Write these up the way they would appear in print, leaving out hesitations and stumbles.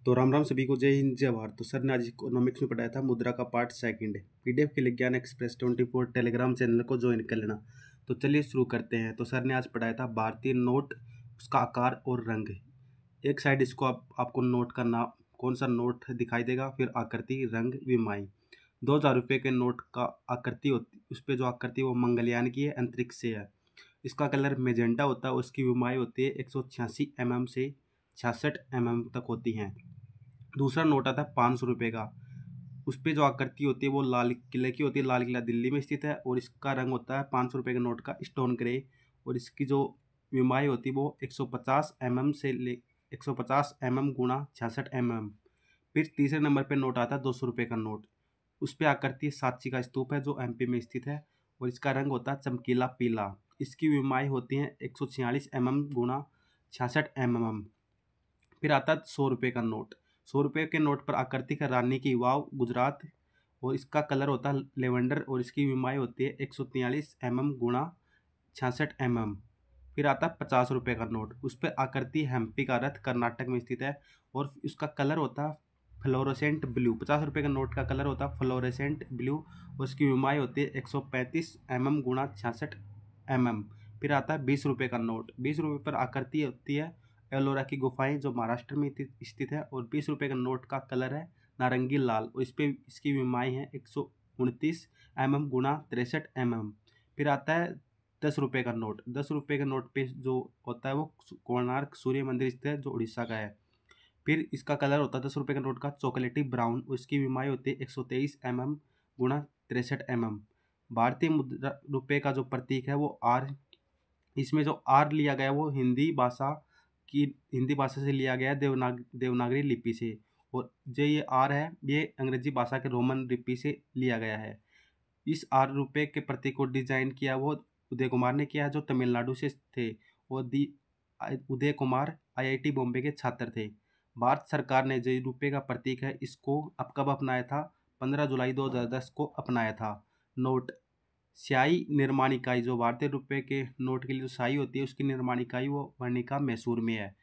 तो राम राम सभी को, जय हिंद जय भारत। तो सर ने आज इकोनॉमिक्स में पढ़ाया था मुद्रा का पार्ट सेकंड। पीडीएफ के लिए ज्ञान एक्सप्रेस 24 टेलीग्राम चैनल को ज्वाइन कर लेना। तो चलिए शुरू करते हैं। तो सर ने आज पढ़ाया था भारतीय नोट, उसका आकार और रंग। एक साइड इसको आपको नोट करना, कौन सा नोट दिखाई देगा, फिर आकृति, रंग, विमाई। 2000 रुपये के नोट का आकृति होती, उस पर जो आकृति वो मंगलयान की है, अंतरिक्ष से है। इसका कलर मेजेंटा होता है, उसकी विमाई होती है 186 mm से 66 mm तक होती हैं। दूसरा नोट आता है 500 रुपये का। उस पर जो आकृति होती है वो लाल किले की होती है। लाल किला दिल्ली में स्थित है और इसका रंग होता है 500 रुपये के नोट का स्टोन ग्रे। और इसकी जो विमाई होती है वो 150 mm से 150 mm गुणा 66 mm। फिर तीसरे नंबर पे नोट आता है 200 रुपये का नोट। उस पर आकृति सांची का स्तूप है जो एमपी में स्थित है और इसका रंग होता है चमकीला पीला। इसकी विमाई होती है 146 mm गुणा 66 mm। फिर आता है 100 रुपये का नोट। 100 रुपये के नोट पर आकृति है रानी की वाव, गुजरात, और इसका कलर होता है लेवेंडर और इसकी विमाई होती है 143 mm गुणा 66 mm। फिर आता है 50 रुपये का नोट। उस पर आकृति हम्पी का रथ, कर्नाटक में स्थित है और उसका कलर होता है फ्लोरोसेंट ब्लू। 50 रुपये का नोट का कलर होता है फ्लोरोसेंट ब्लू और उसकी विमाई होती है 135 mm गुणा 66 mm। फिर आता है 20 रुपये का नोट। 20 रुपये पर आकृति होती है एलोरा की गुफाएं जो महाराष्ट्र में स्थित है और 20 रुपये का नोट का कलर है नारंगी लाल और इस पे इसकी विमाई है 129 mm गुणा 63 mm। फिर आता है 10 रुपये का नोट। 10 रुपये के नोट पे जो होता है वो कोणार्क सूर्य मंदिर स्थित है जो उड़ीसा का है। फिर इसका कलर होता है 10 रुपये के नोट का चॉकलेटी ब्राउन और इसकी विमाई होती है 123 mm गुणा 63 mm। भारतीय मुद्रा रुपये का जो प्रतीक है वो आर। इसमें जो आर लिया गया वो हिंदी भाषा से लिया गया है, देवनागरी लिपि से। और जो ये आर है ये अंग्रेजी भाषा के रोमन लिपि से लिया गया है। इस आर रुपये के प्रतीक को डिजाइन किया वो उदय कुमार ने किया है जो तमिलनाडु से थे और उदय कुमार आईआईटी बॉम्बे के छात्र थे। भारत सरकार ने जो रुपये का प्रतीक है इसको अब कब अपनाया था? 15 जुलाई 2010 को अपनाया था। नोट स्याही निर्माण इकाई, जो भारतीय रुपये के नोट के लिए जो स्याही होती है उसकी निर्माण इकाई वो वर्णिका मैसूर में है।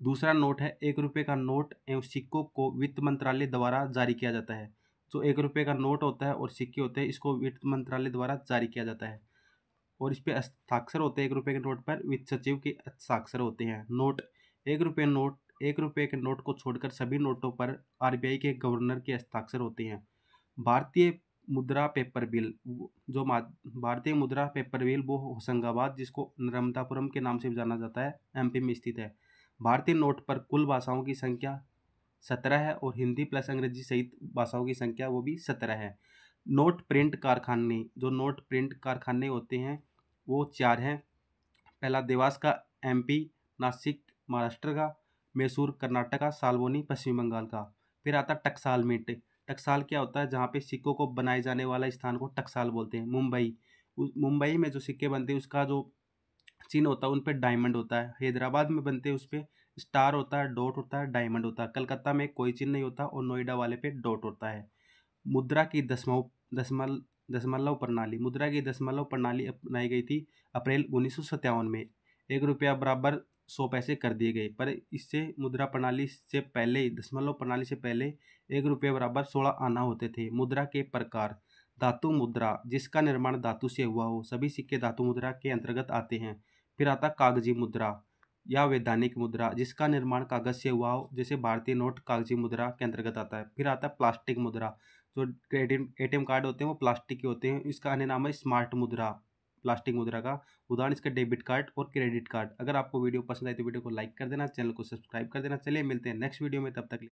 दूसरा नोट है 1 रुपये का नोट एवं सिक्कों को वित्त मंत्रालय द्वारा जारी किया जाता है। जो 1 रुपये का नोट होता है और सिक्के होते हैं इसको वित्त मंत्रालय द्वारा जारी किया जाता है और इस पे हस्ताक्षर होते हैं। 1 रुपये के नोट पर वित्त सचिव के हस्ताक्षर होते हैं। नोट 1 रुपये के नोट को छोड़कर सभी नोटों पर आरबीआई के गवर्नर के हस्ताक्षर होते हैं। भारतीय मुद्रा पेपर बिल, भारतीय मुद्रा पेपर बिल वो होशंगाबाद, जिसको नर्मदापुरम के नाम से भी जाना जाता है, एमपी में स्थित है। भारतीय नोट पर कुल भाषाओं की संख्या 17 है और हिंदी प्लस अंग्रेजी सहित भाषाओं की संख्या वो भी 17 है। नोट प्रिंट कारखाने, जो नोट प्रिंट कारखाने होते हैं वो 4 हैं। पहला देवास का एमपी, नासिक महाराष्ट्र का, मैसूर कर्नाटक का, साल्बोनी पश्चिम बंगाल का। फिर आता टकसाल मिंट। टकसाल क्या होता है? जहाँ पे सिक्कों को बनाए जाने वाला स्थान को टकसाल बोलते हैं। मुंबई में जो सिक्के बनते हैं उसका जो चिन्ह होता है उन पे डायमंड होता है। हैदराबाद में बनते हैं उस पे स्टार होता है, डॉट होता है, डायमंड होता है। कलकत्ता में कोई चिन्ह नहीं होता और नोएडा वाले पे डॉट होता है। मुद्रा की दशमलव प्रणाली, मुद्रा की दशमलव प्रणाली अपनाई गई थी अप्रैल 1957 में। 1 रुपया बराबर 100 पैसे कर दिए गए, पर इससे मुद्रा प्रणाली से पहले, दशमलव प्रणाली से पहले 1 रुपये बराबर 16 आना होते थे। मुद्रा के प्रकार: धातु मुद्रा, जिसका निर्माण धातु से हुआ हो, सभी सिक्के धातु मुद्रा के अंतर्गत आते हैं। फिर आता कागजी मुद्रा या वैधानिक मुद्रा, जिसका निर्माण कागज से हुआ हो, जैसे भारतीय नोट कागजी मुद्रा के अंतर्गत आता है। फिर आता है प्लास्टिक मुद्रा, जो क्रेडिट एटीएम कार्ड होते हैं वो प्लास्टिक के होते हैं, इसका अन्य नाम है स्मार्ट मुद्रा। प्लास्टिक मुद्रा का उदाहरण इसके डेबिट कार्ड और क्रेडिट कार्ड। अगर आपको वीडियो पसंद आए तो वीडियो को लाइक कर देना, चैनल को सब्सक्राइब कर देना। चलिए मिलते हैं नेक्स्ट वीडियो में, तब तक